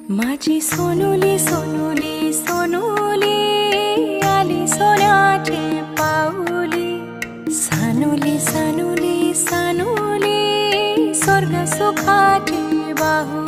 माझी सोनुली सोनुली सोनुली आली सोन्याची पाऊली। सानुली सानुली सानुली स्वर्ग सुखाची बाहुली।